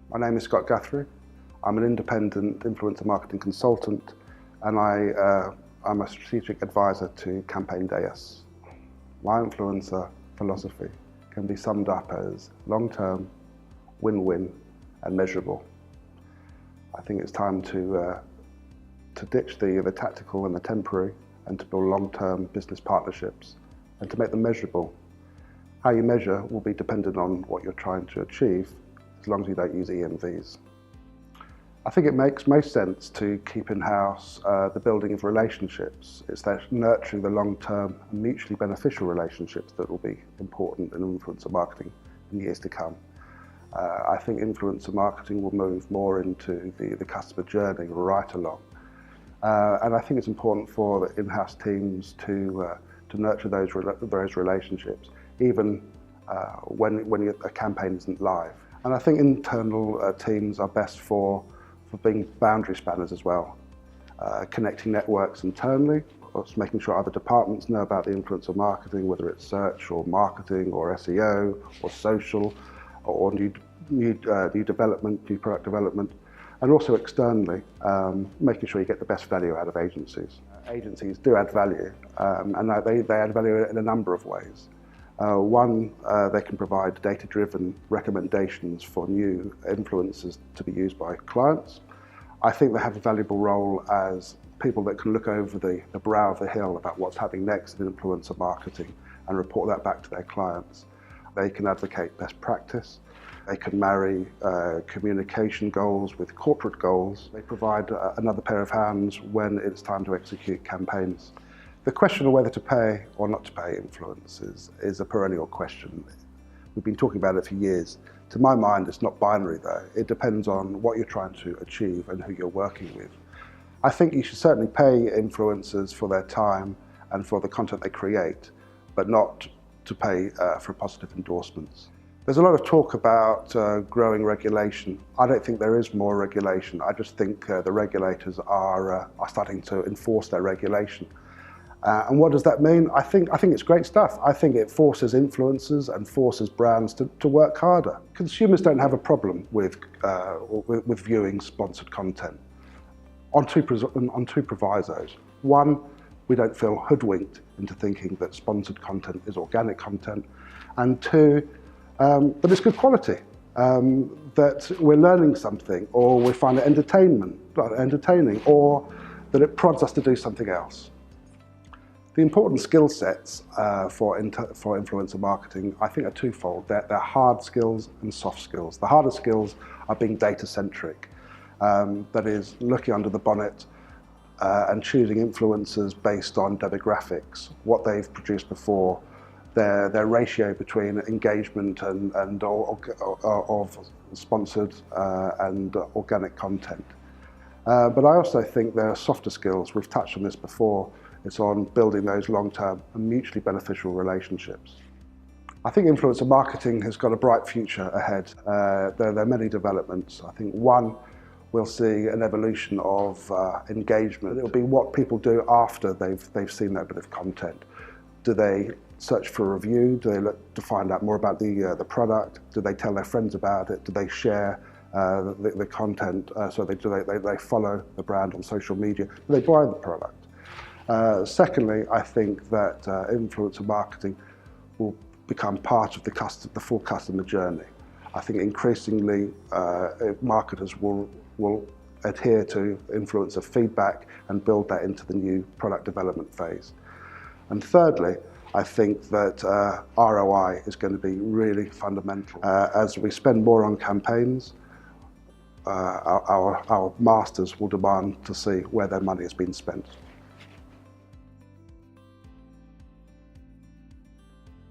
My name is Scott Guthrie. I'm an independent influencer marketing consultant, and I'm a strategic advisor to Campaign Deus. My influencer philosophy can be summed up as long-term, win-win, and measurable. I think it's time to ditch the tactical and the temporary, and to build long-term business partnerships, and to make them measurable. How you measure will be dependent on what you're trying to achieve, as long as you don't use EMVs. I think it makes most sense to keep in-house the building of relationships. It's that nurturing the long-term and mutually beneficial relationships that will be important in influencer marketing in years to come. I think influencer marketing will move more into the customer journey right along. And I think it's important for the in-house teams to nurture those relationships, even when a campaign isn't live. And I think internal teams are best for being boundary spanners as well, connecting networks internally, also making sure other departments know about the influencer marketing, whether it's search or marketing or SEO or social or new development, new product development, and also externally, making sure you get the best value out of agencies. Agencies do add value, and they add value in a number of ways. One, they can provide data-driven recommendations for new influencers to be used by clients. I think they have a valuable role as people that can look over the brow of the hill about what's happening next in influencer marketing and report that back to their clients. They can advocate best practice. They can marry communication goals with corporate goals. They provide another pair of hands when it's time to execute campaigns. The question of whether to pay or not to pay influencers is a perennial question. We've been talking about it for years. To my mind, it's not binary though. It depends on what you're trying to achieve and who you're working with. I think you should certainly pay influencers for their time and for the content they create, but not to pay for positive endorsements. There's a lot of talk about growing regulation. I don't think there is more regulation. I just think the regulators are starting to enforce their regulation. And what does that mean? I think it's great stuff. I think it forces influencers and forces brands to work harder. Consumers don't have a problem with viewing sponsored content on two provisos. One, we don't feel hoodwinked into thinking that sponsored content is organic content. And two, that it's good quality, that we're learning something, or we find it entertaining, or that it prods us to do something else. The important skill sets for influencer marketing, I think, are twofold. They're hard skills and soft skills. The harder skills are being data-centric, that is, looking under the bonnet and choosing influencers based on demographics, what they've produced before, their ratio between engagement and of sponsored and organic content. But I also think there are softer skills. We've touched on this before. It's on building those long-term and mutually beneficial relationships. I think influencer marketing has got a bright future ahead. There are many developments. I think one, we'll see an evolution of engagement. It'll be what people do after they've seen that bit of content. Do they search for a review? Do they look to find out more about the product? Do they tell their friends about it? Do they share the content? So they follow the brand on social media? Do they buy the product? Secondly, I think that influencer marketing will become part of the full customer journey. I think increasingly marketers will adhere to influencer feedback and build that into the new product development phase. And thirdly, I think that ROI is going to be really fundamental. As we spend more on campaigns, our masters will demand to see where their money has been spent.